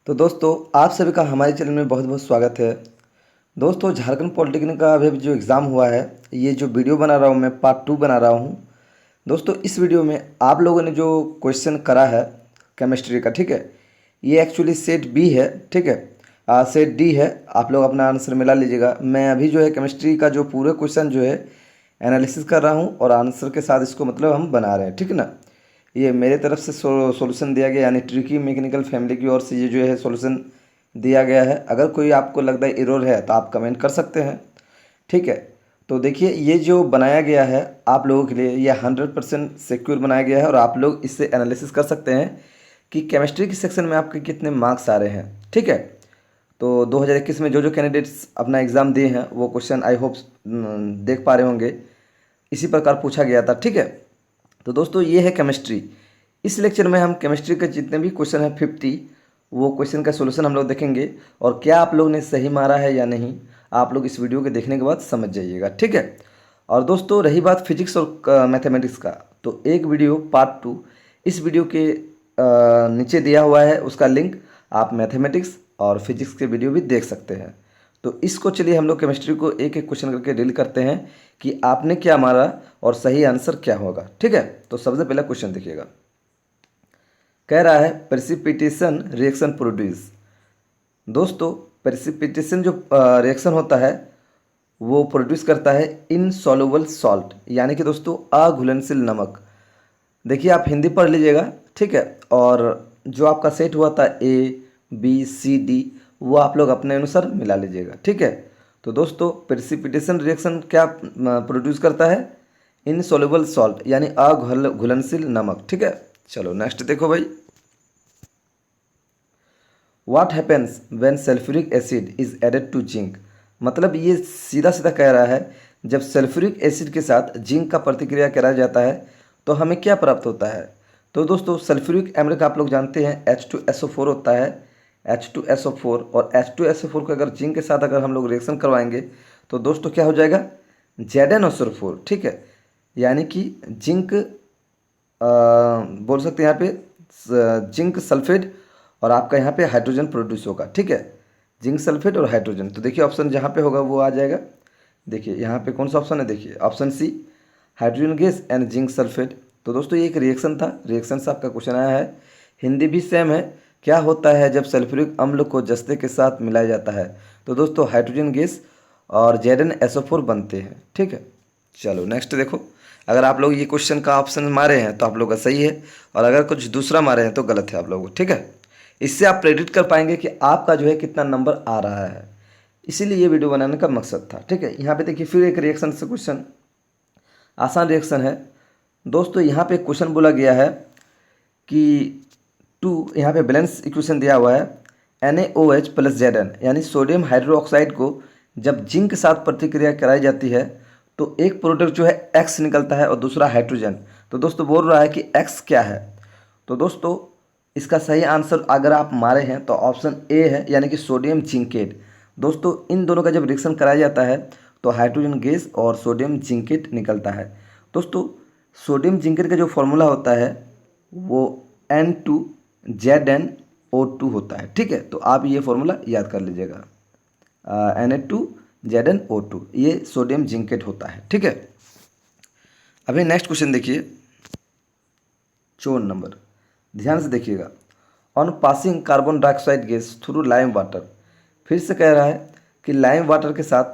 तो दोस्तों आप सभी का हमारे चैनल में बहुत बहुत स्वागत है। दोस्तों झारखंड पॉलिटेक्निक का अभी जो एग्ज़ाम हुआ है, ये जो वीडियो बना रहा हूँ मैं पार्ट 2 बना रहा हूँ। दोस्तों इस वीडियो में आप लोगों ने जो क्वेश्चन करा है केमिस्ट्री का, ठीक है, ये एक्चुअली सेट बी है, ठीक है, सेट डी है। आप लोग अपना आंसर मिला लीजिएगा। मैं अभी जो है केमिस्ट्री का जो पूरे क्वेश्चन जो है एनालिसिस कर रहा हूँ और आंसर के साथ इसको मतलब हम बना रहे हैं, ठीक है ना। ये मेरे तरफ से सॉल्यूशन दिया गया, यानी ट्रिकी मैकेनिकल फैमिली की ओर से ये जो है सॉल्यूशन दिया गया है। अगर कोई आपको लगता है एरर है तो आप कमेंट कर सकते हैं, ठीक है। तो देखिए ये जो बनाया गया है आप लोगों के लिए, ये 100% सिक्योर बनाया गया है और आप लोग इससे एनालिसिस कर सकते हैं कि केमिस्ट्री के सेक्शन में आपके कितने मार्क्स आ रहे हैं, ठीक है। तो 2021 में जो जो कैंडिडेट्स अपना एग्ज़ाम दिए हैं वो क्वेश्चन आई होप देख पा रहे होंगे। इसी प्रकार पूछा गया था, ठीक है। तो दोस्तों ये है केमिस्ट्री। इस लेक्चर में हम केमिस्ट्री के जितने भी क्वेश्चन हैं 50, वो क्वेश्चन का सॉल्यूशन हम लोग देखेंगे और क्या आप लोग ने सही मारा है या नहीं, आप लोग इस वीडियो के देखने के बाद समझ जाइएगा, ठीक है। और दोस्तों रही बात फिजिक्स और मैथमेटिक्स का, तो एक वीडियो पार्ट 2 इस वीडियो के नीचे दिया हुआ है, उसका लिंक आप मैथमेटिक्स और फिजिक्स के वीडियो भी देख सकते हैं। तो इसको चलिए हम लोग केमिस्ट्री को एक एक क्वेश्चन करके डील करते हैं कि आपने क्या मारा और सही आंसर क्या होगा, ठीक है। तो सबसे पहला क्वेश्चन देखिएगा, कह रहा है प्रेसिपिटेशन रिएक्शन प्रोड्यूस। दोस्तों प्रेसिपिटेशन जो रिएक्शन होता है वो प्रोड्यूस करता है इनसॉल्युबल सॉल्ट, यानी कि दोस्तों अघुलनशील नमक। देखिए आप हिंदी पढ़ लीजिएगा, ठीक है। और जो आपका सेट हुआ था A B C D वो आप लोग अपने अनुसार मिला लीजिएगा, ठीक है। तो दोस्तों प्रेसिपिटेशन रिएक्शन क्या प्रोड्यूस करता है, इनसॉल्युबल सॉल्ट यानी अघुलनशील नमक, ठीक है। चलो नेक्स्ट देखो भाई, what happens when sulphuric acid is added to zinc. मतलब ये सीधा सीधा कह रहा है जब सल्फ्यूरिक एसिड के साथ जिंक का प्रतिक्रिया कराया जाता है तो हमें क्या प्राप्त होता है। तो दोस्तों सल्फ्यूरिक एसिड आप लोग जानते हैं H2SO4 होता है, H2SO4, और H2SO4 को अगर जिंक के साथ अगर हम लोग रिएक्शन करवाएंगे तो दोस्तों क्या हो जाएगा, ZnSO4, ठीक है। यानी कि जिंक बोल सकते हैं यहाँ पे जिंक सल्फेट और आपका यहाँ पे हाइड्रोजन प्रोड्यूस होगा, ठीक है। जिंक सल्फेट और हाइड्रोजन, तो देखिए ऑप्शन जहाँ पे होगा वो आ जाएगा। देखिए यहाँ पे कौन सा ऑप्शन है, देखिए option C, hydrogen gas and zinc sulphate. तो दोस्तों ये एक रिएक्शन था, रिएक्शन से आपका क्वेश्चन आया है। हिंदी भी सेम है, क्या होता है जब सल्फ्यूरिक अम्ल को जस्ते के साथ मिलाया जाता है। तो दोस्तों हाइड्रोजन गैस और ZnSO4 बनते हैं, ठीक है। चलो नेक्स्ट देखो, अगर आप लोग ये क्वेश्चन का ऑप्शन मारे हैं तो आप लोग का सही है, और अगर कुछ दूसरा मारे हैं तो गलत है आप लोग, ठीक है। इससे आप प्रेडिक्ट कर पाएंगे कि आपका जो है कितना नंबर आ रहा है, इसीलिए ये वीडियो बनाने का मकसद था, ठीक है। यहाँ पे देखिए फिर एक रिएक्शन से क्वेश्चन, आसान रिएक्शन है दोस्तों। यहाँ पे क्वेश्चन बोला गया है कि यहाँ पे बैलेंस इक्वेशन दिया हुआ है NaOH + Zn, यानी सोडियम हाइड्रोक्साइड को जब जिंक के साथ प्रतिक्रिया कराई जाती है तो एक प्रोडक्ट जो है X निकलता है और दूसरा हाइड्रोजन। तो दोस्तों बोल रहा है कि X क्या है। तो दोस्तों इसका सही आंसर अगर आप मारे हैं तो ऑप्शन ए है, यानी कि सोडियम जिंकेट। दोस्तों इन दोनों का जब रिएक्शन कराया जाता है तो हाइड्रोजन गैस और सोडियम जिंकेट निकलता है। दोस्तों सोडियम जिंकेट का जो फॉर्मूला होता है वो Na2ZnO2 होता है, ठीक है। तो आप ये फॉर्मूला याद कर लीजिएगा, Na2ZnO2, ये सोडियम जिंकेट होता है, ठीक है। अभी नेक्स्ट क्वेश्चन देखिए 54 नंबर, ध्यान से देखिएगा, on passing carbon dioxide gas through lime water. फिर से कह रहा है कि लाइम वाटर के साथ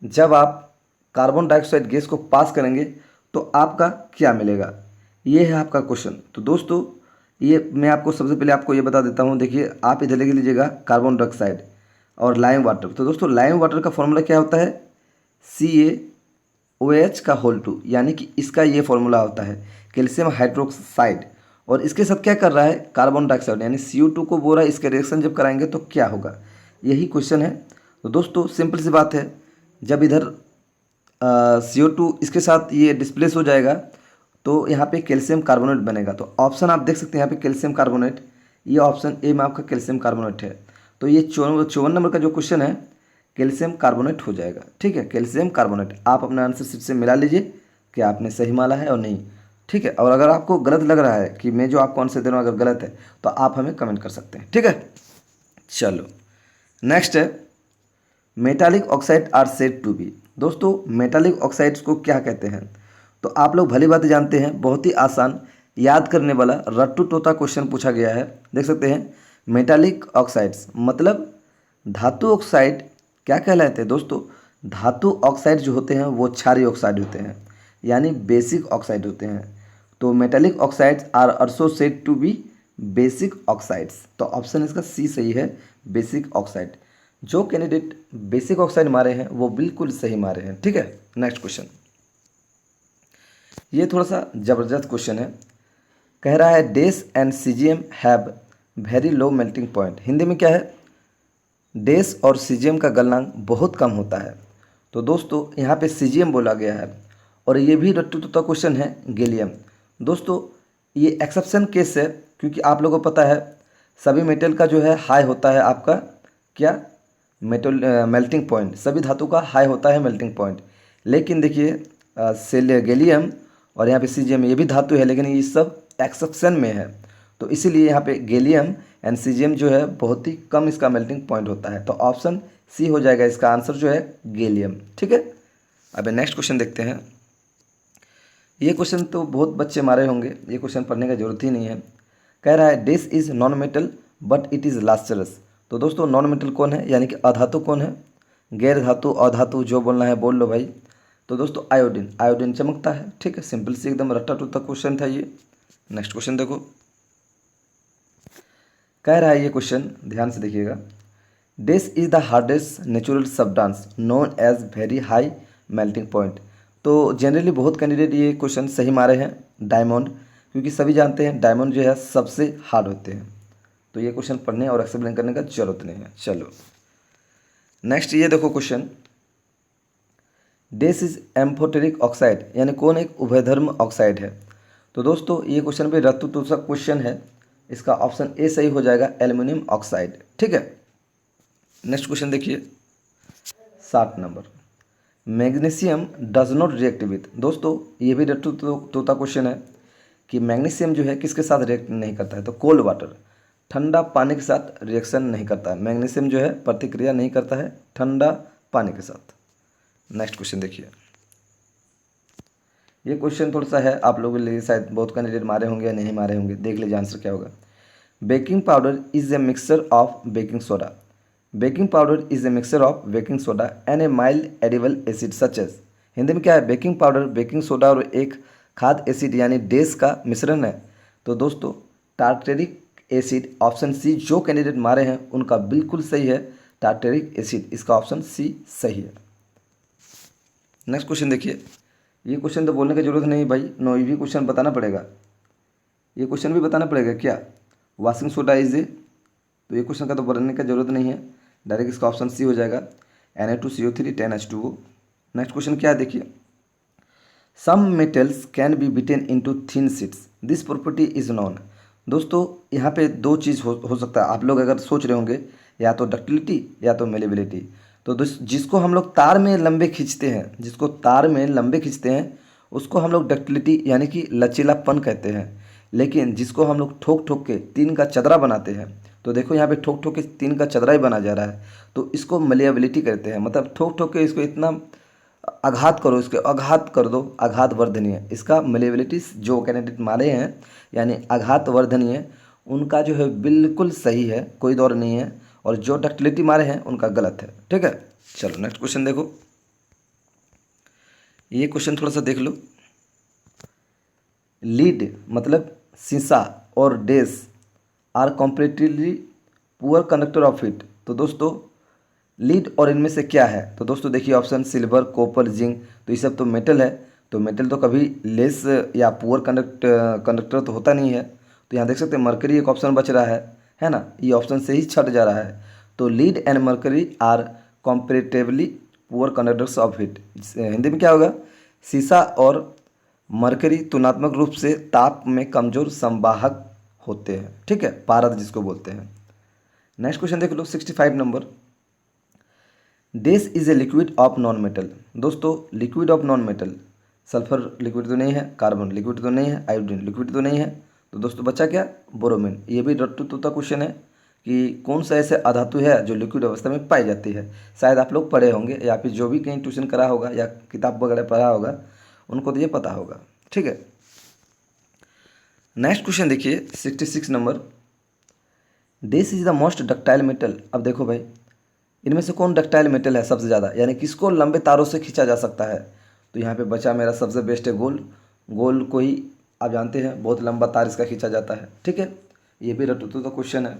जब आप कार्बन डाइऑक्साइड गैस को पास करेंगे तो आपका क्या मिलेगा, ये है आपका क्वेश्चन। तो दोस्तों ये मैं आपको सबसे पहले आपको ये बता देता हूँ। देखिए आप इधर लिख लीजिएगा कार्बन डाइऑक्साइड और लाइम वाटर। तो दोस्तों लाइम वाटर का फॉर्मूला क्या होता है, CaOH2, यानी कि इसका ये फॉर्मूला होता है कैल्शियम हाइड्रोक्साइड, और इसके साथ क्या कर रहा है कार्बन डाइऑक्साइड यानी CO2 को बोल रहा है। इसके रिएक्शन जब कराएंगे तो क्या होगा, यही क्वेश्चन है। तो दोस्तों सिंपल सी बात है, जब इधर CO2 इसके साथ ये डिस्प्लेस हो जाएगा तो यहाँ पे कैल्शियम कार्बोनेट बनेगा। तो ऑप्शन आप देख सकते हैं यहाँ पे कैल्शियम कार्बोनेट, ये ऑप्शन ए में आपका कैल्शियम कार्बोनेट है। तो ये 54 नंबर का जो क्वेश्चन है कैल्शियम कार्बोनेट हो जाएगा, ठीक है। कैल्शियम कार्बोनेट आप अपना आंसर शीट से मिला लीजिए कि आपने सही माला है और नहीं, ठीक है। और अगर आपको गलत लग रहा है कि मैं जो आपको आंसर दे रहा हूँ अगर गलत है तो आप हमें कमेंट कर सकते हैं, ठीक है। चलो नेक्स्ट है, metallic oxide are said to be. दोस्तों मेटालिक ऑक्साइड्स को क्या कहते हैं? तो आप लोग भली बात जानते हैं, बहुत ही आसान याद करने वाला रट्टू तोता क्वेश्चन पूछा गया है। देख सकते हैं, मेटालिक ऑक्साइड्स मतलब धातु ऑक्साइड क्या कहलाते हैं दोस्तों? धातु ऑक्साइड जो होते हैं वो क्षारीय ऑक्साइड होते हैं, यानी बेसिक ऑक्साइड होते हैं। तो metallic oxides are also said to be basic oxides. तो ऑप्शन इसका सी सही है, बेसिक ऑक्साइड। जो कैंडिडेट बेसिक ऑक्साइड मारे हैं वो बिल्कुल सही मारे हैं। ठीक है, नेक्स्ट क्वेश्चन, ये थोड़ा सा ज़बरदस्त क्वेश्चन है। कह रहा है dash and CGM have very low melting point. Hindi में क्या है? डेस और सीजीएम का गलनांक बहुत कम होता है। तो दोस्तों यहाँ पे सीजीएम बोला गया है, और ये भी रट्टू तोता क्वेश्चन है, गैलियम। दोस्तों ये एक्सेप्शन केस है, क्योंकि आप लोगों को पता है सभी मेटल का जो है हाई होता है आपका क्या, मेटल मेल्टिंग पॉइंट, सभी धातु का हाई होता है मेल्टिंग पॉइंट। लेकिन देखिए गैलियम और यहाँ पे सीजीएम ये भी धातु है, लेकिन ये सब एक्सेप्शन में है। तो इसीलिए यहाँ पे गैलियम एंड सीजीएम जो है बहुत ही कम इसका मेल्टिंग पॉइंट होता है। तो ऑप्शन सी हो जाएगा इसका आंसर जो है गैलियम। ठीक है, अब नेक्स्ट क्वेश्चन देखते हैं। ये क्वेश्चन तो बहुत बच्चे मारे होंगे, ये क्वेश्चन पढ़ने का जरूरत ही नहीं है। कह रहा है dash is non metal but it is lustrous. तो दोस्तों नॉन मेटल कौन है, यानी कि अधातु कौन है? गैर धातु अधातु जो बोलना है बोल लो भाई। तो दोस्तों आयोडीन, आयोडीन चमकता है। ठीक है, सिंपल सी एकदम रट्टा टुट्टा क्वेश्चन था ये। नेक्स्ट क्वेश्चन देखो, कह रहा है ये क्वेश्चन, ध्यान से देखिएगा। Dash is the hardest natural substance known as very high melting point. तो जनरली बहुत कैंडिडेट ये क्वेश्चन सही मारे हैं, डायमंड, क्योंकि सभी जानते हैं डायमंड जो है सबसे हार्ड होते हैं। तो ये क्वेश्चन पढ़ने और एक्सप्लेन करने का जरूरत नहीं है। चलो नेक्स्ट ये देखो question, dash is amphoteric oxide, यानी कौन एक उभयधर्म ऑक्साइड है? तो दोस्तों ये क्वेश्चन भी रत्तु तो क्वेश्चन है, इसका ऑप्शन ए सही हो जाएगा, एल्युमिनियम ऑक्साइड। ठीक है, नेक्स्ट क्वेश्चन देखिए 60 number, magnesium does not react with. दोस्तों ये भी रट्टू तोता क्वेश्चन है कि मैग्नीशियम जो है किसके साथ रिएक्ट नहीं करता है? तो कोल्ड वाटर, ठंडा पानी के साथ रिएक्शन नहीं करता है। मैग्नीशियम जो है प्रतिक्रिया नहीं करता है ठंडा पानी के साथ। नेक्स्ट क्वेश्चन देखिए, ये क्वेश्चन थोड़ा सा है आप लोगों के लिए, शायद बहुत कैंडिडेट मारे होंगे या नहीं मारे होंगे। देख लीजिए आंसर क्या होगा। Baking powder is a mixture of baking soda. Baking powder is a mixture of baking soda and a mild edible acid such as. Hindi में क्या है? बेकिंग पाउडर, बेकिंग सोडा और एक खाद्य एसिड यानी डेस का मिश्रण है। तो दोस्तों टार्टेरिक एसिड, ऑप्शन सी। जो कैंडिडेट मारे हैं उनका बिल्कुल सही है, टार्टेरिक एसिड, इसका ऑप्शन सी सही है। नेक्स्ट क्वेश्चन देखिए, ये क्वेश्चन तो बोलने की जरूरत नहीं भाई, नो, ये भी क्वेश्चन बताना पड़ेगा। ये क्वेश्चन भी बताना पड़ेगा क्या? वॉशिंग सोडा इज ए, तो ये क्वेश्चन का तो बनने की जरूरत नहीं है, डायरेक्ट इसका ऑप्शन सी हो जाएगा, Na2CO3 10H2O। नेक्स्ट क्वेश्चन क्या है देखिए, some metals can be beaten into thin sheets, this property is known. दोस्तों यहाँ पे दो चीज़ हो सकता है, आप लोग अगर सोच रहे होंगे या तो डक्टिलिटी या तो मेलेबिलिटी। तो जिसको हम लोग तार में लंबे खींचते हैं, जिसको तार में लंबे खींचते हैं उसको हम लोग डक्टिलिटी यानी कि लचीलापन कहते हैं। लेकिन जिसको हम लोग ठोक ठोक के टीन का चदरा बनाते हैं, तो देखो यहाँ पे ठोक ठोक के टीन का चदरा ही बना जा रहा है, तो इसको मलिएबिलिटी कहते हैं। मतलब ठोक ठोक के इसको इतना आघात करो, इसके आघात कर दो, आघात वर्धनीय, इसका मलिएबिलिटी जो कैंडिडेट मारे हैं यानी आघात वर्धनीय, उनका जो है बिल्कुल सही है, कोई दौर नहीं है। और जो डक्टिलिटी मारे हैं उनका गलत है। ठीक है, चलो नेक्स्ट क्वेश्चन देखो, ये क्वेश्चन थोड़ा सा देख लो। लीड मतलब शीशा और dash are comparatively poor conductor of heat. तो दोस्तों लीड और इनमें से क्या है? तो दोस्तों देखिए ऑप्शन सिल्वर, कॉपर, जिंक, तो ये सब तो मेटल है। तो मेटल तो कभी लेस या पुअर कंडक्टर तो होता नहीं है। तो यहाँ देख सकते हैं मरकरी एक ऑप्शन बच रहा है ना, ये ऑप्शन से ही छट जा रहा है। तो lead and mercury are comparatively poor conductors of heat. Hindi में क्या होगा? शीशा और मरकरी तुलनात्मक रूप से ताप में कमजोर संवाहक होते हैं। ठीक है, पारद जिसको बोलते हैं। नेक्स्ट क्वेश्चन देख लो 65 number, dash is a liquid of non metal. दोस्तों liquid of non metal, sulphur liquid तो नहीं है, कार्बन लिक्विड तो नहीं है, आयोडीन लिक्विड तो नहीं है, तो दोस्तों बचा क्या? बोरोमिन। ये भी रट्टू तोता क्वेश्चन है, कि कौन सा ऐसे अधातु है जो लिक्विड अवस्था में पाई जाती है। शायद आप लोग पढ़े होंगे या फिर जो भी कहीं ट्यूशन करा होगा या किताब वगैरह पढ़ा होगा उनको तो ये पता होगा। ठीक है, नेक्स्ट क्वेश्चन देखिए 66 number. This is the most ductile metal. अब देखो भाई, इनमें से कौन डक्टाइल मेटल है सबसे ज़्यादा, यानी किसको लंबे तारों से खींचा जा सकता है। तो यहाँ पे बचा मेरा सबसे बेस्ट है गोल। गोल को ही आप जानते हैं बहुत लंबा तार इसका खींचा जाता है। ठीक है, ये भी रटो तो क्वेश्चन है,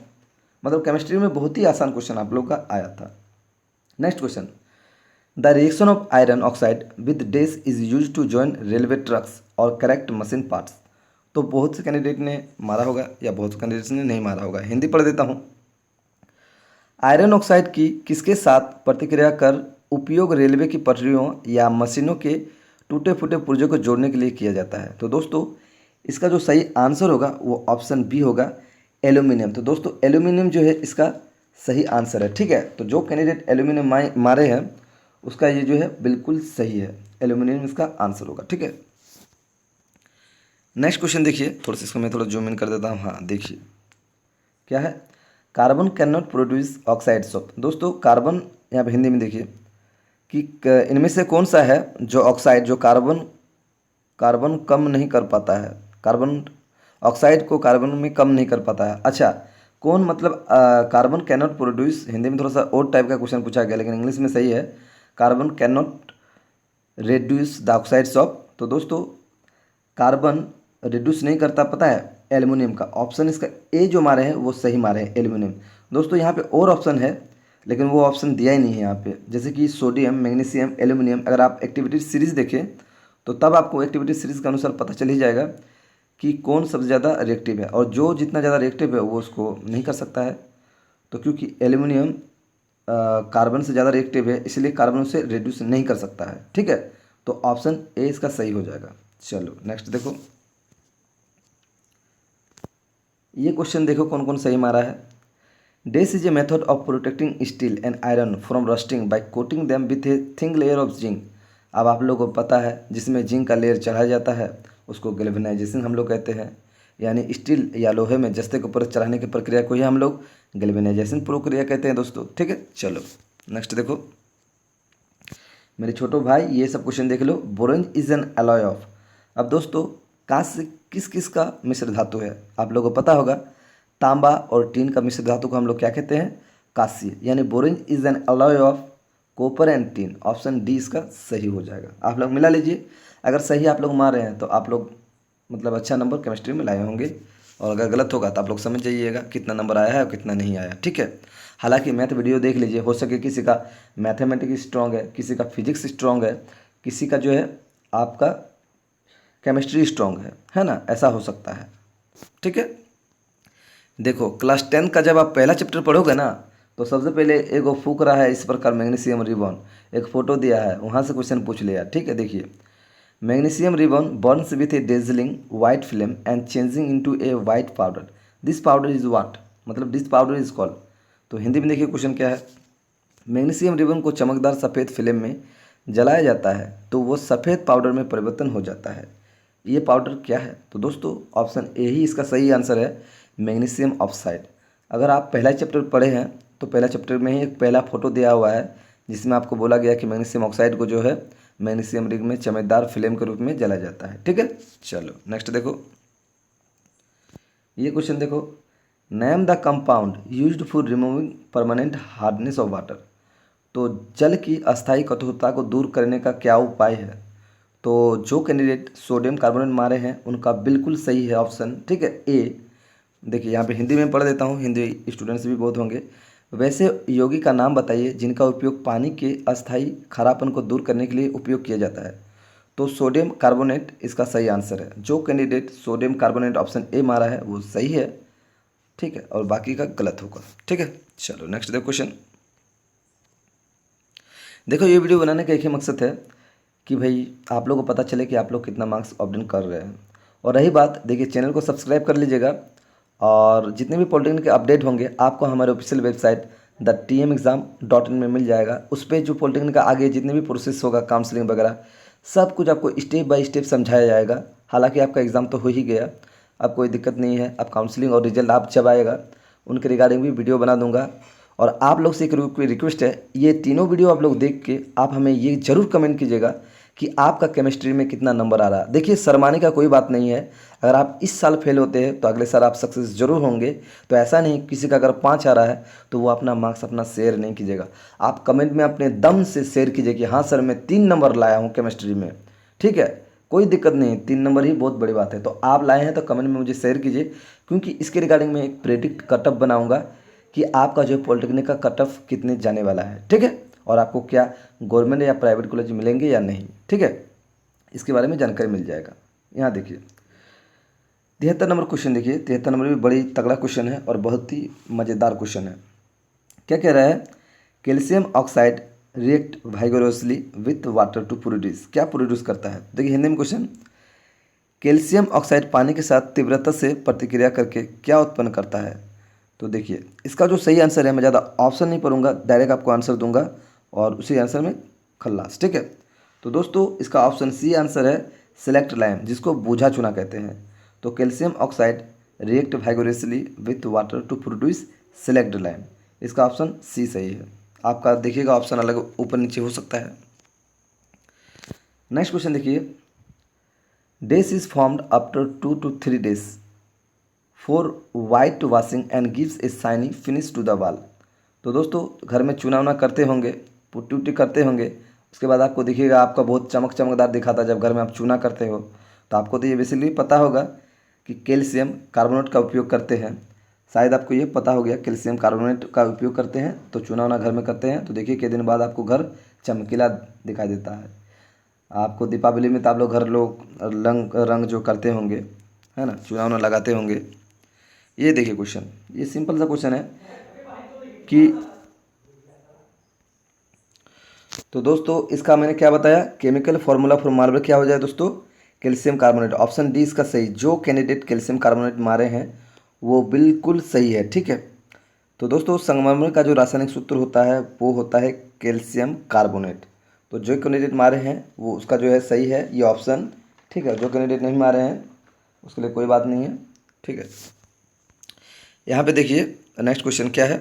मतलब केमिस्ट्री में बहुत ही आसान क्वेश्चन आप लोग का आया था। Next question, the reaction of iron oxide with dash is use to join railway tracks और करेक्ट मशीन पार्ट्स। तो बहुत से कैंडिडेट ने मारा होगा या बहुत से कैंडिडेट्स ने नहीं मारा होगा। हिंदी पढ़ देता हूँ। आयरन ऑक्साइड की किसके साथ प्रतिक्रिया कर उपयोग रेलवे की पटरियों या मशीनों के टूटे फूटे पुर्जों को जोड़ने के लिए किया जाता है। तो दोस्तों इसका जो सही आंसर होगा वो ऑप्शन बी होगा, एल्यूमिनियम। तो दोस्तों एल्यूमिनियम जो है इसका सही आंसर है। ठीक है, तो जो कैंडिडेट एल्यूमिनियम मारे हैं उसका ये जो है बिल्कुल सही है, एल्यूमिनियम इसका आंसर होगा। ठीक है, नेक्स्ट क्वेश्चन देखिए, थोड़ा सा इसको मैं थोड़ा जूम इन कर देता हूँ। हाँ देखिए क्या है, carbon can not produce oxides of. दोस्तों कार्बन यहाँ पे हिंदी में देखिए कि इनमें से कौन सा है जो ऑक्साइड जो कार्बन कम नहीं कर पाता है, कार्बन ऑक्साइड को कार्बन में कम नहीं कर पाता है। अच्छा कौन, मतलब carbon can not produce, Hindi में थोड़ा सा और टाइप का क्वेश्चन पूछा गया लेकिन इंग्लिश में सही है, carbon can not reduce the oxides of. तो दोस्तों कार्बन रिड्यूस नहीं करता, पता है एल्युमिनियम का। ऑप्शन इसका ए जो मारे हैं वो सही मारे हैं, एल्युमिनियम। दोस्तों यहाँ पे और ऑप्शन है लेकिन वो ऑप्शन दिया ही नहीं है यहाँ पे, जैसे कि सोडियम, मैग्नीशियम, एल्युमिनियम। अगर आप एक्टिविटी सीरीज देखें तो तब आपको एक्टिविटी सीरीज के अनुसार पता चल ही जाएगा कि कौन सबसे ज़्यादा रिएक्टिव है, और जो जितना ज़्यादा रिएक्टिव है वो उसको नहीं कर सकता है। तो क्योंकि एल्युमिनियम कार्बन से ज़्यादा रिएक्टिव है इसलिए कार्बन उसे रिड्यूस नहीं कर सकता है। ठीक है, तो ऑप्शन ए इसका सही हो जाएगा। चलो नेक्स्ट देखो, ये क्वेश्चन देखो कौन कौन सही मारा है। This is a method of protecting steel and iron from rusting by coating them with a think layer of zinc. अब आप लोगों को पता है जिसमें जिंक का लेयर चढ़ाया जाता है उसको गैल्वेनाइजेशन हम लोग कहते हैं, यानी स्टील या लोहे में जस्ते के ऊपर चढ़ाने की प्रक्रिया को ही हम लोग गैल्वेनाइजेशन प्रक्रिया कहते हैं दोस्तों। ठीक है, चलो नेक्स्ट देखो मेरे छोटो भाई, ये सब क्वेश्चन देख लो। Bronze is an alloy of. अब दोस्तों कांस्य किस किस का मिश्र धातु है, आप लोगों को पता होगा। तांबा और टीन का मिश्र धातु को हम लोग क्या कहते हैं, कांस्य। यानी boron is an alloy of copper and teen. Option D इसका सही हो जाएगा। आप लोग मिला लीजिए, अगर सही आप लोग मार रहे हैं तो आप लोग मतलब अच्छा नंबर केमिस्ट्री में लाए होंगे, और अगर गलत होगा तो आप लोग समझ जाइएगा कितना नंबर आया है और कितना नहीं आया। ठीक है, हालांकि मैथ वीडियो देख लीजिए, हो सके किसी का मैथमेटिक्स स्ट्रांग है, किसी का फिजिक्स स्ट्रांग है, किसी का जो है आपका केमिस्ट्री स्ट्रांग है ना, ऐसा हो सकता है। ठीक है, देखो क्लास 10 का जब आप पहला चैप्टर पढ़ोगे ना तो सबसे पहले एक वो फूक रहा है इस प्रकार मैग्नीशियम रिबन, एक फोटो दिया है वहाँ से क्वेश्चन पूछ लिया। ठीक है, देखिए magnesium ribbon Burns with A dazzling white flame and changing into A white powder, this powder is what, मतलब दिस पाउडर इज कॉल्ड। तो हिंदी में देखिए क्वेश्चन क्या है, मैग्नीशियम रिबन को चमकदार सफ़ेद फिल्म में जलाया जाता है तो वो सफ़ेद पाउडर में परिवर्तन हो जाता है, ये पाउडर क्या है। तो दोस्तों ऑप्शन ए ही इसका सही आंसर है, मैग्नीशियम ऑक्साइड। अगर आप पहला चैप्टर पढ़े हैं तो पहला चैप्टर में ही एक पहला फोटो दिया हुआ है जिसमें आपको बोला गया कि मैग्नीशियम ऑक्साइड को जो है मैग्नीशियम रिंग में चमकदार फिल्म के रूप में जलाया जाता है। ठीक है, चलो नेक्स्ट देखो, ये क्वेश्चन देखो, name the compound used for removing permanent hardness of water. तो जल की अस्थायी कठोरता को दूर करने का क्या उपाय है। तो जो कैंडिडेट सोडियम कार्बोनेट मारे हैं उनका बिल्कुल सही है ऑप्शन। ठीक है, ए। देखिए यहाँ पे हिंदी में पढ़ देता हूँ, हिंदी स्टूडेंट्स भी बहुत होंगे। वैसे यौगिक का नाम बताइए जिनका उपयोग पानी के अस्थायी खारापन को दूर करने के लिए उपयोग किया जाता है। तो सोडियम कार्बोनेट इसका सही आंसर है। जो candidate sodium carbonate option A मारा है वो सही है। ठीक है, और बाकी का गलत होगा। ठीक है, चलो नेक्स्ट देखो क्वेश्चन। देखो ये वीडियो बनाने का एक ही मकसद है कि भाई आप लोगों को पता चले कि आप लोग कितना मार्क्स ऑब्टेन कर रहे हैं। और रही बात, देखिए चैनल को सब्सक्राइब कर लीजिएगा, और जितने भी पॉलिटेक्निक के अपडेट होंगे आपको हमारे ऑफिशियल वेबसाइट tmexam.in में मिल जाएगा। उस पर जो पॉलिटेक्निक का आगे जितने भी प्रोसेस होगा, काउंसलिंग वगैरह सब कुछ आपको स्टेप बाय स्टेप समझाया जाएगा। हालांकि आपका एग्ज़ाम तो हो ही गया, अब कोई दिक्कत नहीं है। अब काउंसलिंग और रिजल्ट आप जब आएगा उनके रिगार्डिंग भी वीडियो बना दूंगा। और आप लोग से एक रिक्वेस्ट है, ये तीनों वीडियो आप लोग देख के आप हमें ये ज़रूर कमेंट कीजिएगा कि आपका केमिस्ट्री में कितना नंबर आ रहा है। देखिए, शर्माने का कोई बात नहीं है। अगर आप इस साल फेल होते हैं तो अगले साल आप सक्सेस जरूर होंगे। तो ऐसा नहीं, किसी का अगर 5 आ रहा है तो वो अपना मार्क्स अपना शेयर नहीं कीजिएगा। आप कमेंट में अपने दम से शेयर कीजिए कि हाँ सर, मैं 3 नंबर लाया हूँ केमिस्ट्री में। ठीक है, कोई दिक्कत नहीं, 3 नंबर ही बहुत बड़ी बात है। तो आप लाए हैं तो कमेंट में मुझे शेयर कीजिए, क्योंकि इसके रिगार्डिंग मैं एक प्रेडिक्ट कटअप बनाऊंगा कि आपका जो पॉलिटेक्निक का कट ऑफ कितने जाने वाला है। ठीक है, और आपको क्या गवर्नमेंट या प्राइवेट कॉलेज मिलेंगे या नहीं। ठीक है, इसके बारे में जानकारी मिल जाएगा। यहाँ देखिए 73 नंबर क्वेश्चन, देखिए 73 नंबर भी बड़ी तगड़ा क्वेश्चन है और बहुत ही मज़ेदार क्वेश्चन है। क्या कह रहा है, calcium oxide react vigorously with water to produce, क्या प्रोड्यूस करता है। देखिए हिंदी में क्वेश्चन, कैल्शियम ऑक्साइड पानी के साथ तीव्रता से प्रतिक्रिया करके क्या उत्पन्न करता है। तो देखिए इसका जो सही आंसर है, मैं ज़्यादा ऑप्शन नहीं पढ़ूंगा, डायरेक्ट आपको आंसर दूंगा और उसी आंसर में खल्लास। ठीक है, तो दोस्तों इसका ऑप्शन सी आंसर है, सेलेक्ट लाइम, जिसको बूझा चूना कहते हैं। तो calcium oxide react vigorously with water to produce slaked lime, इसका ऑप्शन सी सही है। आपका देखिएगा ऑप्शन अलग ऊपर नीचे हो सकता है। नेक्स्ट क्वेश्चन देखिए, dash is formed after 2 to 3 days for white washing and gives a shiny finish to the wall. तो दोस्तों घर में चूना वूना करते होंगे, पुट्टी उट्टी करते होंगे, उसके बाद आपको दिखेगा आपका बहुत चमकदार दिखाता है जब घर में आप चूना करते हो। तो आपको तो ये बेसिकली पता होगा कि कैल्शियम कार्बोनेट का उपयोग करते हैं। शायद आपको ये पता हो गया, कैल्शियम कार्बोनेट का उपयोग करते हैं तो चूना वूना घर में करते हैं। तो देखिए कितने दिन बाद आपको घर चमकीला दिखाई देता है। आपको दीपावली में तो आप लोग घर लोग रंग जो करते होंगे, है ना, चूना वूना लगाते होंगे। ये देखिए क्वेश्चन, ये सिंपल सा क्वेश्चन है कि तो दोस्तों इसका मैंने क्या बताया, केमिकल फॉर्मूला फॉर मार्बल क्या हो जाए दोस्तों, कैल्शियम कार्बोनेट। ऑप्शन डी इसका सही, जो कैंडिडेट कैल्शियम कार्बोनेट मारे हैं वो बिल्कुल सही है। ठीक है, तो दोस्तों संगमरमर का जो रासायनिक सूत्र होता है वो होता है कैल्शियम कार्बोनेट। तो जो कैंडिडेट मारे हैं वो उसका जो है सही है ये ऑप्शन। ठीक है, जो कैंडिडेट नहीं मारे हैं उसके लिए कोई बात नहीं है। ठीक है, यहाँ पे देखिए नेक्स्ट क्वेश्चन क्या है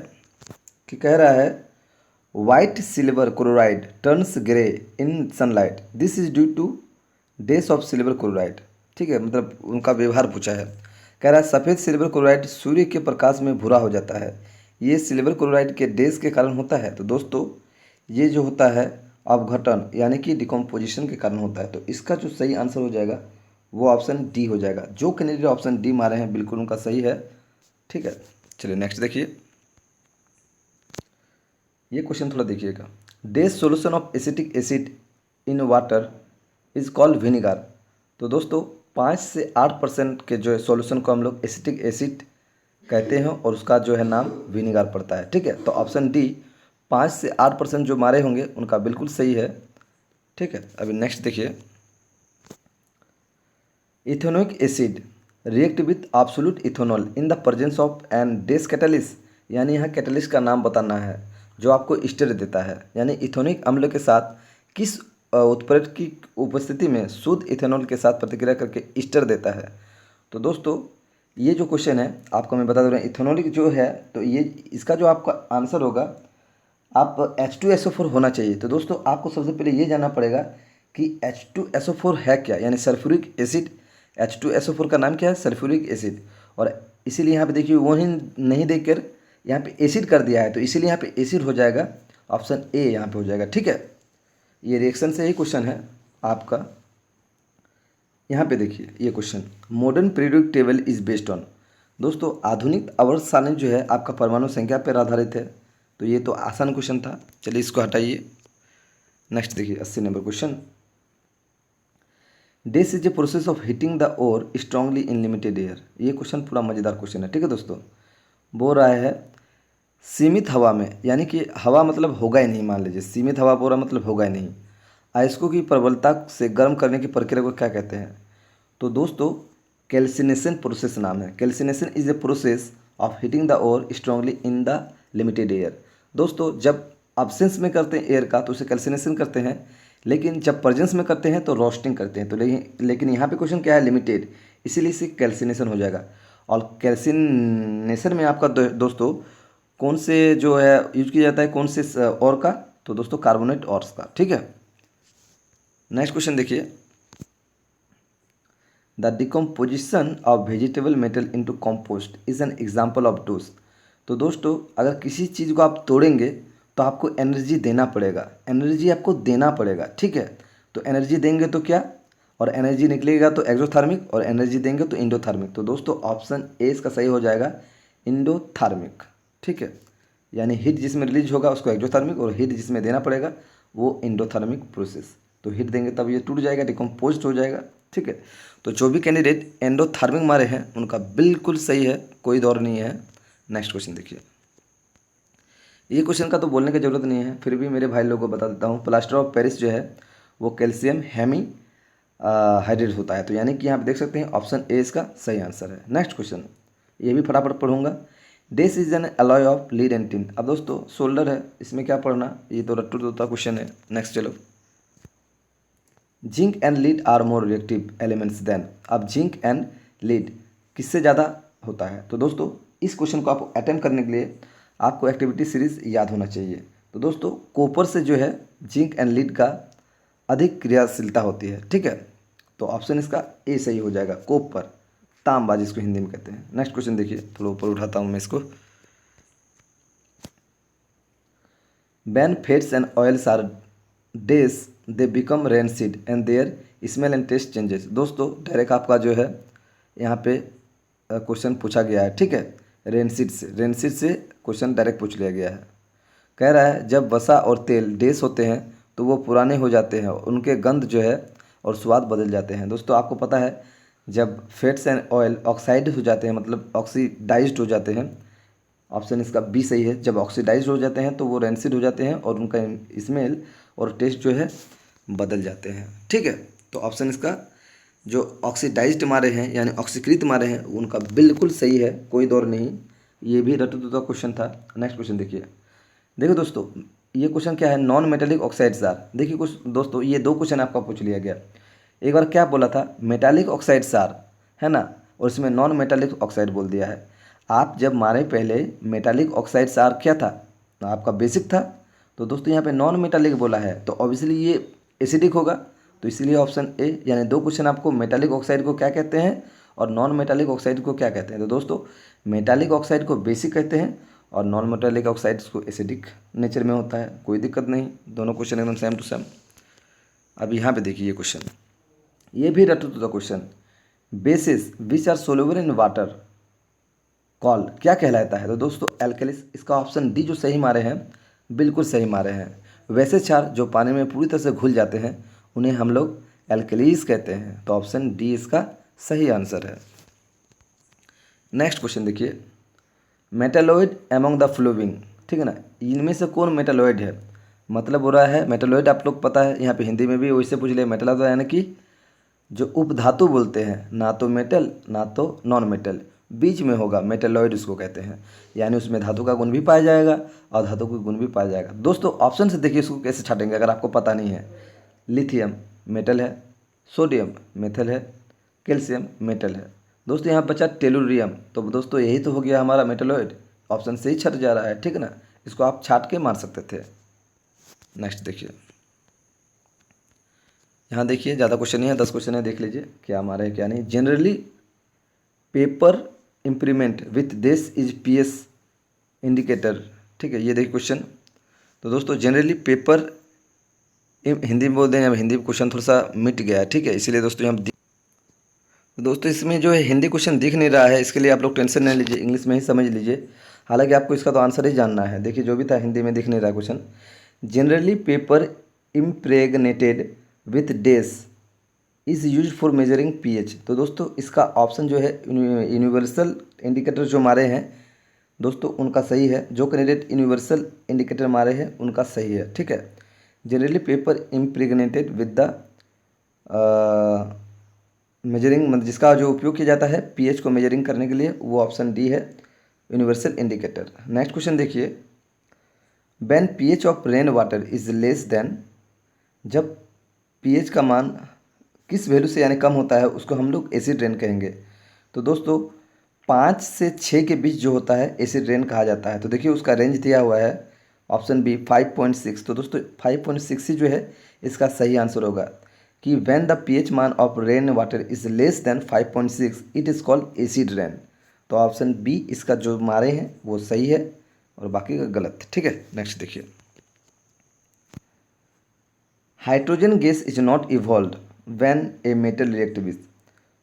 कि कह रहा है, white silver chloride turns grey in sunlight, this is due to dash of silver chloride. ठीक है, मतलब उनका व्यवहार पूछा है। कह रहा है सफ़ेद सिल्वर क्लोराइड सूर्य के प्रकाश में भूरा हो जाता है, ये सिल्वर क्लोराइड के डेस के कारण होता है। तो दोस्तों ये जो होता है अपघटन यानी कि डिकम्पोजिशन के कारण होता है। तो इसका जो सही आंसर हो जाएगा वो ऑप्शन डी हो जाएगा। जो कैंडिडेट ऑप्शन डी मारे हैं बिल्कुल उनका सही है। ठीक है, चलिए नेक्स्ट देखिए, ये क्वेश्चन थोड़ा देखिएगा, dash solution of acetic acid in water is called vinegar. तो दोस्तों 5 से 8% के जो है सॉल्यूशन को हम लोग एसिटिक एसिड कहते हैं और उसका जो है नाम विनीगर पड़ता है। ठीक है, तो ऑप्शन डी 5 से 8% जो मारे होंगे उनका बिल्कुल सही है। ठीक है, अभी नेक्स्ट देखिए, ethanoic acid react with absolute ethanol in the presence of an dash catalyst, यानी यहाँ कैटलिस्ट का नाम बताना है जो आपको स्टर देता है। यानी इथेनोइक अम्ल के साथ किस उत्प्रेरक की उपस्थिति में शुद्ध इथेनॉल के साथ प्रतिक्रिया करके स्टर देता है। तो दोस्तों ये जो क्वेश्चन है आपको मैं बता दे रहा हूँ, इथेनॉलिक जो है तो ये इसका जो आपका आंसर होगा आप H2SO4 होना चाहिए। तो दोस्तों आपको सबसे पहले ये जानना पड़ेगा कि H2SO4 है क्या, यानी सल्फ्यूरिक एसिड। H2SO4 का नाम क्या है, सल्फ्यूरिक एसिड। और इसीलिए यहाँ पे देखिए वो ही नहीं देखकर यहाँ पे एसिड कर दिया है, तो इसीलिए यहाँ पे एसिड हो जाएगा, ऑप्शन ए यहाँ पे हो जाएगा। ठीक है, ये रिएक्शन से ही क्वेश्चन है आपका। यहाँ पे देखिए ये question, modern periodic table is based on. दोस्तों आधुनिक आवर्त सारणी जो है आपका परमाणु संख्या पर आधारित है। तो ये तो आसान क्वेश्चन था, चलिए इसको हटाइए। नेक्स्ट देखिए 80 number question, this is a process of heating the ore strongly in limited air. ये क्वेश्चन पूरा मज़ेदार क्वेश्चन है। ठीक है दोस्तों, बोल रहा है सीमित हवा में, यानी कि हवा मतलब होगा ही नहीं, मान लीजिए सीमित हवा बोल रहा मतलब होगा ही नहीं, अयस्कों की प्रबलता से गर्म करने की प्रक्रिया को क्या कहते हैं। तो दोस्तों कैल्सिनेशन प्रोसेस नाम है। Calcination is a process of heating the ore strongly in the limited air. दोस्तों जब अब्सेंस में करते हैं एयर का तो उसे कैल्सिनेशन करते हैं, लेकिन जब प्रेजेंस में करते हैं तो रोस्टिंग करते हैं। तो लेकिन यहाँ पे क्वेश्चन क्या है, लिमिटेड, इसीलिए इसे कैल्सिनेशन हो जाएगा। और कैल्सिनेशन में आपका दोस्तों कौन से जो है यूज किया जाता है, कौन से और का, तो दोस्तों कार्बोनेट ऑर्स का। ठीक है, नेक्स्ट क्वेश्चन देखिए, the decomposition of vegetable metal into compost is an example of dose. तो दोस्तों अगर किसी चीज़ को आप तोड़ेंगे तो आपको एनर्जी देना पड़ेगा, एनर्जी आपको देना पड़ेगा। ठीक है, तो एनर्जी देंगे तो क्या, और एनर्जी निकलेगा तो एक्सोथर्मिक, और एनर्जी देंगे तो इंडोथर्मिक। तो दोस्तों ऑप्शन ए इसका सही हो जाएगा, इंडोथर्मिक। ठीक है, यानी हीट जिसमें रिलीज होगा उसको एक्सोथर्मिक, और हीट जिसमें देना पड़ेगा वो इंडोथर्मिक प्रोसेस। तो हीट देंगे तब ये टूट जाएगा, डिकम्पोज हो जाएगा। ठीक है, तो जो भी कैंडिडेट एंडोथर्मिक मारे हैं उनका बिल्कुल सही है, कोई दौर नहीं है। नेक्स्ट क्वेश्चन देखिए, ये क्वेश्चन का तो बोलने की ज़रूरत नहीं है, फिर भी मेरे भाई लोगों को बता देता हूँ। प्लास्टर ऑफ पेरिस जो है वो कैल्शियम हेमी हाइड्रेट होता है। तो यानी कि यहाँ पे देख सकते हैं ऑप्शन ए इसका सही आंसर है। नेक्स्ट क्वेश्चन, ये भी फटाफट पढ़ूंगा। Dash is an alloy of lead and tin. अब दोस्तों सोल्डर है, इसमें क्या पढ़ना, ये तो रट्टू तोता क्वेश्चन है। नेक्स्ट चलो, zinc and lead are more reactive elements than. अब जिंक एंड लीड किससे ज़्यादा होता है। तो दोस्तों इस क्वेश्चन को आप अटेम्प्ट करने के लिए आपको एक्टिविटी सीरीज याद होना चाहिए। तो दोस्तों कॉपर से जो है जिंक एंड लीड का अधिक क्रियाशीलता होती है। ठीक है, तो ऑप्शन इसका ए सही हो जाएगा, कॉपर, तांबा जिसको हिंदी में कहते हैं। नेक्स्ट क्वेश्चन देखिए, थोड़ा ऊपर उठाता हूँ मैं इसको। When fats and oils are days they become rancid and their smell and taste changes। दोस्तों डायरेक्ट आपका जो है यहाँ पे क्वेश्चन पूछा गया है। ठीक है, रेंसिड से क्वेश्चन डायरेक्ट पूछ लिया गया है। कह रहा है जब वसा और तेल डेस होते हैं तो वो पुराने हो जाते हैं, उनके गंध जो है और स्वाद बदल जाते हैं। दोस्तों आपको पता है जब फैट्स एंड ऑयल ऑक्साइड हो जाते हैं, मतलब ऑक्सीडाइज्ड हो जाते हैं, ऑप्शन इसका बी सही है। जब ऑक्सीडाइज हो जाते हैं तो वो रेंसिड हो जाते हैं और उनका स्मेल और टेस्ट जो है बदल जाते हैं। ठीक है, तो ऑप्शन इसका जो ऑक्सीडाइज्ड मारे हैं यानी ऑक्सीकृत मारे हैं उनका बिल्कुल सही है, कोई दौर नहीं। ये भी रटूतुता क्वेश्चन था। नेक्स्ट क्वेश्चन देखिए, देखो दोस्तों ये क्वेश्चन क्या है, नॉन मेटालिक ऑक्साइड्स आर। देखिए कुछ दोस्तों ये दो क्वेश्चन आपका पूछ लिया गया। एक बार क्या बोला था, मेटालिक ऑक्साइड्स आर, है ना, और इसमें नॉन मेटालिक ऑक्साइड बोल दिया है। आप जब मारे पहले मेटालिक ऑक्साइड्स आर क्या था, आपका बेसिक था, तो दोस्तों यहाँ पे नॉन मेटालिक बोला है तो ऑब्वियसली ये एसिडिक होगा। तो इसलिए ऑप्शन ए, यानी दो क्वेश्चन आपको मेटालिक ऑक्साइड को क्या कहते हैं और नॉन मेटालिक ऑक्साइड को क्या कहते हैं। तो दोस्तों मेटालिक ऑक्साइड को बेसिक कहते हैं और नॉन मेटालिक ऑक्साइड्स को एसिडिक नेचर में होता है। कोई दिक्कत नहीं, दोनों क्वेश्चन एकदम सेम टू सेम। अब यहाँ पे देखिए ये क्वेश्चन, ये भी रटूतुता question, bases which are soluble in water called क्या कहलाता है। तो दोस्तों एल्कलिस, इसका ऑप्शन डी जो सही मारे हैं बिल्कुल सही मारे हैं। वैसे क्षार जो पानी में पूरी तरह से घुल जाते हैं उन्हें हम लोग एल्कलीज कहते हैं। तो ऑप्शन डी इसका सही आंसर है। नेक्स्ट क्वेश्चन देखिए, मेटालॉइड एमंग द फ्लोइंग, ठीक है ना, इनमें से कौन मेटालॉइड है। मतलब हो रहा है मेटालॉइड आप लोग पता है, यहाँ पे हिंदी में भी वैसे पूछ लिया। मेटालॉइड यानी कि जो उपधातु बोलते हैं, ना तो मेटल ना तो नॉन मेटल, बीच में होगा, मेटालॉइड उसको कहते हैं। यानी उसमें धातु का गुण भी पाया जाएगा और धातु का गुण भी पाया जाएगा। दोस्तों ऑप्शन से देखिए इसको कैसे छाटेंगे अगर आपको पता नहीं है। लिथियम मेटल है, सोडियम मेटल है, कैल्शियम मेटल है। दोस्तों यहाँ बचा टेलुरियम, तो दोस्तों यही तो हो गया हमारा मेटलॉइड, ऑप्शन से ही छट जा रहा है। ठीक है ना, इसको आप छाट के मार सकते थे। नेक्स्ट देखिए, यहाँ देखिए ज़्यादा क्वेश्चन नहीं है, 10 क्वेश्चन है, देख लीजिए क्या हमारा है क्या नहीं। Generally paper impregnated with this is PS indicator, ठीक है, ये देखिए क्वेश्चन। तो दोस्तों जनरली पेपर हिंदी में बोल दें, अब हिंदी क्वेश्चन थोड़ा सा मिट गया है, ठीक है, इसीलिए दोस्तों हम दोस्तों इसमें जो है हिंदी क्वेश्चन दिख नहीं रहा है, इसके लिए आप लोग टेंशन नहीं लीजिए, इंग्लिश में ही समझ लीजिए। हालांकि आपको इसका तो आंसर ही जानना है। देखिए जो भी था हिंदी में दिख नहीं रहा question. Generally paper impregnated with dash is use for measuring pH. तो दोस्तों इसका ऑप्शन जो है यूनिवर्सल इंडिकेटर जो मारे हैं दोस्तों उनका सही है। जो कैंडिडेट यूनिवर्सल इंडिकेटर मारे हैं उनका सही है, ठीक है। Generally paper impregnated with the measuring, मतलब जिसका जो उपयोग किया जाता है पीएच को मेजरिंग करने के लिए, वो ऑप्शन डी है, यूनिवर्सल इंडिकेटर। नेक्स्ट क्वेश्चन देखिए, when pH of rain water is less than, जब पीएच का मान किस वैल्यू से यानी कम होता है उसको हम लोग एसिड रेन कहेंगे। तो दोस्तों 5 से 6 के बीच जो होता है एसिड रेन कहा जाता है। तो देखिए उसका रेंज दिया हुआ है ऑप्शन बी 5.6। तो दोस्तों 5.6 ही जो है इसका सही आंसर होगा कि व्हेन द पीएच मान of rain water is less than 5.6 it is called acid rain. तो ऑप्शन बी इसका जो मारे हैं वो सही है और बाकी का गलत। ठीक है, नेक्स्ट देखिए। Hydrogen gas is not evolve when a metal react with.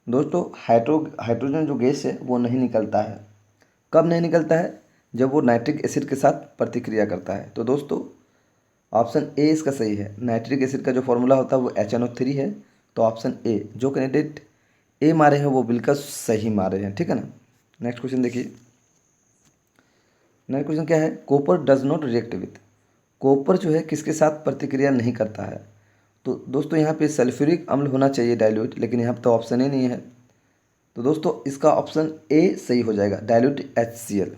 दोस्तों हाइड्रोजन जो गैस है वो नहीं निकलता है। कब नहीं निकलता है? जब वो नाइट्रिक एसिड के साथ प्रतिक्रिया करता है। तो दोस्तों ऑप्शन ए इसका सही है। नाइट्रिक एसिड का जो फॉर्मूला होता है वो HNO3 है। तो ऑप्शन ए, जो कैंडिडेट ए मारे हैं वो बिल्कुल सही मारे हैं। ठीक है ना। नेक्स्ट क्वेश्चन देखिए। नेक्स्ट क्वेश्चन क्या है? Copper does not react with. Copper जो है किसके साथ प्रतिक्रिया नहीं करता है? तो दोस्तों यहाँ पे सल्फ्यूरिक अम्ल होना चाहिए डाइल्यूट, लेकिन यहाँ पे तो ऑप्शन ही नहीं है। तो दोस्तों इसका ऑप्शन ए सही हो जाएगा, डाइल्यूट HCl।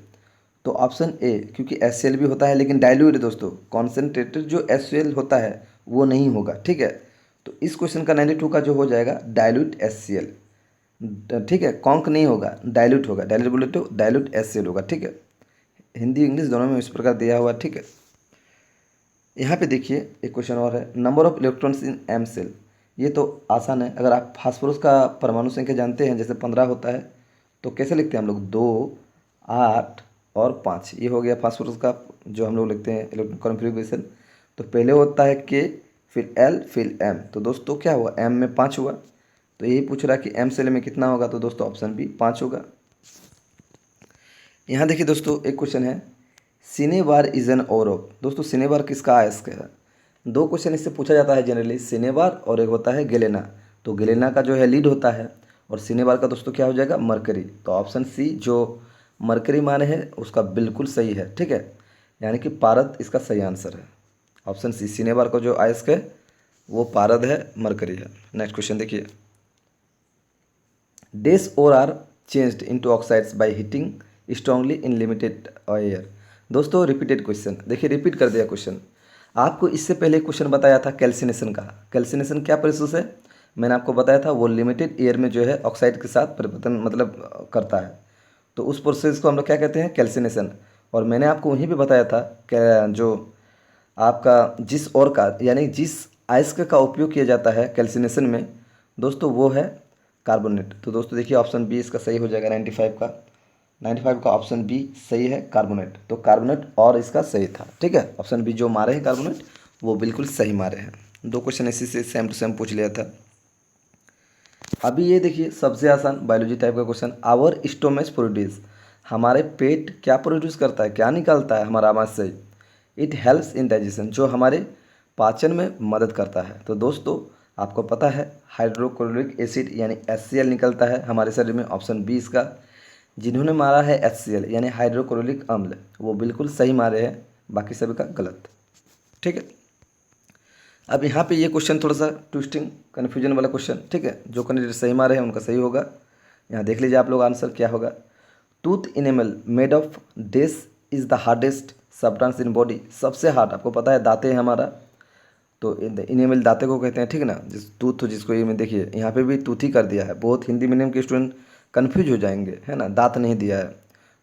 तो ऑप्शन ए, क्योंकि HCl भी होता है लेकिन डाइल्यूट है दोस्तों, कॉन्सेंट्रेटेड जो HCl होता है वो नहीं होगा। ठीक है, तो इस क्वेश्चन का 92 का जो हो जाएगा डाइल्यूट HCl। ठीक है, कॉन्क नहीं होगा, डाइल्यूट होगा। डाइल्यूट बोले तो डाइल्यूट HCl होगा। ठीक है, हिंदी इंग्लिश दोनों में इस प्रकार दिया हुआ। ठीक है, यहाँ पे देखिए एक क्वेश्चन और है, number of electrons in M shell. ये तो आसान है। अगर आप फास्फोरस का परमाणु संख्या जानते हैं, जैसे 15 होता है, तो कैसे लिखते हैं हम लोग? 2, 8 और 5। ये हो गया फास्फोरस का जो हम लोग लिखते हैं इलेक्ट्रॉन कॉन्फ़िगरेशन। तो पहले होता है K, फिर L, फिर M। तो दोस्तों क्या हुआ? M में 5 हुआ। तो यही पूछ रहा है कि M सेल में कितना होगा? तो दोस्तों ऑप्शन बी 5 होगा। यहाँ देखिए दोस्तों एक क्वेश्चन है, सिनेबार इज एन औरब। दोस्तों सिनेबार किसका अयस्क है? 2 क्वेश्चन इससे पूछा जाता है जनरली, सिनेबार और एक होता है गेलेना। तो गेलेना का जो है लीड होता है और सिनेबार का दोस्तों क्या हो जाएगा? मरकरी। तो ऑप्शन सी जो मरकरी माने है उसका बिल्कुल सही है। ठीक है, यानी कि पारद इसका सही आंसर है। ऑप्शन सी, सिनेबार का जो अयस्क है वो पारद है, मरकरी है। नेक्स्ट क्वेश्चन देखिए। Dash ore are changed into oxides by heating strongly in limited air. दोस्तों रिपीटेड क्वेश्चन, देखिए रिपीट कर दिया क्वेश्चन। आपको इससे पहले क्वेश्चन बताया था कैल्सिनेशन का। कैल्सिनेशन क्या प्रोसेस है? मैंने आपको बताया था वो लिमिटेड एयर में जो है ऑक्साइड के साथ परिवर्तन मतलब करता है। तो उस प्रोसेस को हम लोग क्या कहते हैं? कैल्सिनेशन। और मैंने आपको वहीं पे बताया था कि जो आपका जिस और का यानी जिस अयस्क का उपयोग किया जाता है कैल्सिनेशन में दोस्तों वो है कार्बोनेट। तो दोस्तों देखिए ऑप्शन बी इसका सही हो जाएगा। 95 का ऑप्शन बी सही है, कार्बोनेट। तो कार्बोनेट और इसका सही था। ठीक है, ऑप्शन बी जो मारे हैं कार्बोनेट वो बिल्कुल सही मारे हैं। 2 क्वेश्चन इसी से सेम टू सेम पूछ लिया था। अभी ये देखिए सबसे आसान बायोलॉजी टाइप का क्वेश्चन, आवर स्टोमच प्रोड्यूस। हमारे पेट क्या प्रोड्यूस करता है, क्या निकालता है हमारा आमाशय से? इट हेल्प्स इन डाइजेशन, जो हमारे पाचन में मदद करता है। तो दोस्तों आपको पता है हाइड्रोक्लोरिक एसिड यानी HCl निकलता है हमारे शरीर में। ऑप्शन बी इसका, जिन्होंने मारा है HCl यानी हाइड्रोक्लोरिक अम्ल वो बिल्कुल सही मारे हैं, बाकी सभी का गलत। ठीक है, अब यहाँ पे ये क्वेश्चन थोड़ा सा ट्विस्टिंग कन्फ्यूजन वाला क्वेश्चन। ठीक है, जो कैंडिडेट सही मारे हैं उनका सही होगा। यहाँ देख लीजिए आप लोग आंसर क्या होगा। Tooth enamel made of dash is the hardest substance in body. सबसे हार्ड आपको पता है दांते हैं हमारा, तो इनेमल दांते को कहते हैं। ठीक है ना, जिस टूथ जिसको ये में देखिए यहाँ पे भी टूथ ही कर दिया है। बहुत हिंदी मीडियम के स्टूडेंट कन्फ्यूज हो जाएंगे, है ना, दांत नहीं दिया है।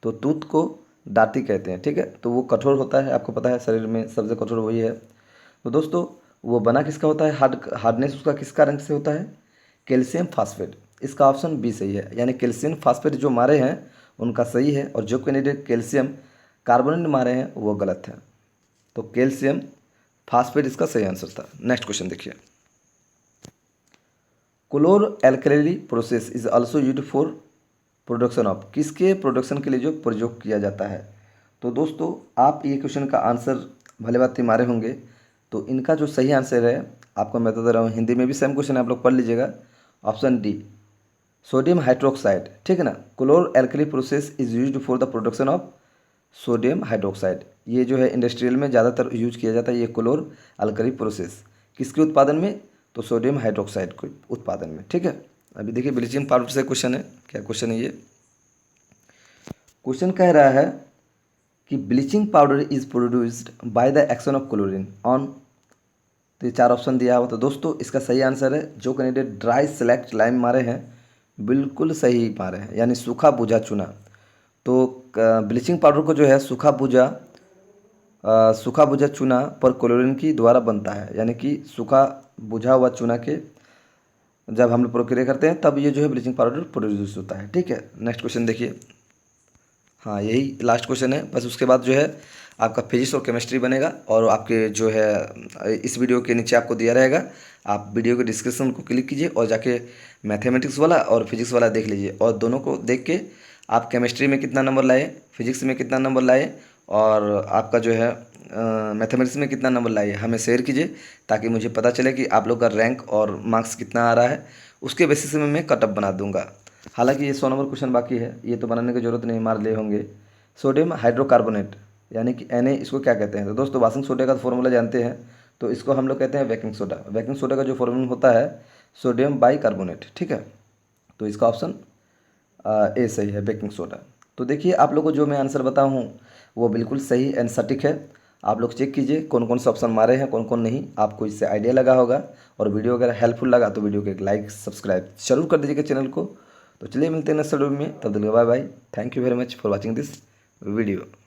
तो टूथ को दांती कहते हैं। ठीक है, तो वो कठोर होता है, आपको पता है शरीर में सबसे कठोर वही है। तो दोस्तों वो बना किसका होता है? हार्डनेस उसका किस कारण से होता है? Calcium phosphate. इसका ऑप्शन बी सही है, यानी कैल्शियम फास्फेट जो मारे हैं उनका सही है, और जो कैंडिडेट कैल्शियम कार्बोनेट मारे हैं वो गलत है। तो कैल्शियम फास्फेट इसका सही आंसर था। नेक्स्ट क्वेश्चन देखिए। Chlor alkali process is also use for production of. किसके प्रोडक्शन के लिए जो प्रयोग किया जाता है? तो दोस्तों आप ये क्वेश्चन का आंसर भले बात मारे होंगे, तो इनका जो सही आंसर है आपको मैं बता दे रहा हूँ, हिंदी में भी सेम क्वेश्चन है, आप लोग पढ़ लीजिएगा। Option D sodium hydroxide. ठीक है ना, chlor alkali process is used for the production of sodium hydroxide. ये जो है इंडस्ट्रियल में ज़्यादातर यूज किया जाता है ये क्लोर एल्कली प्रोसेस। किसके उत्पादन में? तो सोडियम हाइड्रोक्साइड के उत्पादन में। ठीक है, अभी देखिए ब्लीचिंग पाउडर से क्वेश्चन है। क्या क्वेश्चन है ये? क्वेश्चन कह रहा है कि bleaching powder is produced by the action of chlorine on. तो ये 4 ऑप्शन दिया हुआ। तो दोस्तों इसका सही आंसर है, जो कैंडिडेट ड्राई सेलेक्ट लाइम मारे हैं बिल्कुल सही पा रहे हैं, यानी सूखा बुझा चूना। तो ब्लीचिंग पाउडर को जो है सूखा बुझा चूना पर क्लोरीन की द्वारा बनता है, यानी कि सूखा बुझा हुआ चूना के जब हम लोग प्रक्रिया करते हैं तब ये जो है ब्लीचिंग पाउडर प्रोड्यूस होता है। ठीक है, नेक्स्ट क्वेश्चन देखिए। हाँ, यही लास्ट क्वेश्चन है, बस उसके बाद जो है आपका फिजिक्स और केमिस्ट्री बनेगा। और आपके जो है इस वीडियो के नीचे आपको दिया रहेगा, आप वीडियो के डिस्क्रिप्शन को क्लिक कीजिए और जाके मैथमेटिक्स वाला और फिजिक्स वाला देख लीजिए, और दोनों को देख के आप केमिस्ट्री में कितना नंबर लाए, फिजिक्स में कितना नंबर लाए, और आपका जो है मैथमेटिक्स में कितना नंबर लाए, हमें शेयर कीजिए, ताकि मुझे पता चले कि आप लोग का रैंक और मार्क्स कितना आ रहा है। उसके बेसिस में मैं कट ऑफ बना दूंगा। हालांकि ये 100 नंबर क्वेश्चन बाकी है, ये तो बनाने की जरूरत नहीं, मार लिए होंगे। सोडियम हाइड्रोकार्बोनेट यानी कि Na, इसको क्या कहते हैं? तो दोस्तों वाशिंग सोडा का फॉर्मूला जानते हैं, तो इसको हम लोग कहते हैं बेकिंग सोडा। बेकिंग सोडा का जो फॉर्मूला होता है सोडियम बाइकार्बोनेट। ठीक है, तो इसका ऑप्शन ए सही है, बेकिंग सोडा। तो देखिए आप लोग को जो मैं आंसर बताऊँ हूँ वो बिल्कुल सही एंड सटीक है। आप लोग चेक कीजिए कौन कौन से ऑप्शन मारे हैं, कौन कौन नहीं, आपको इससे आइडिया लगा होगा। और वीडियो अगर हेल्पफुल लगा तो वीडियो को एक लाइक सब्सक्राइब जरूर कर दीजिएगा चैनल को। तो चलिए मिलते हैं नेक्स्ट वीडियो में, तब तक bye bye. Thank you very much for watching this video.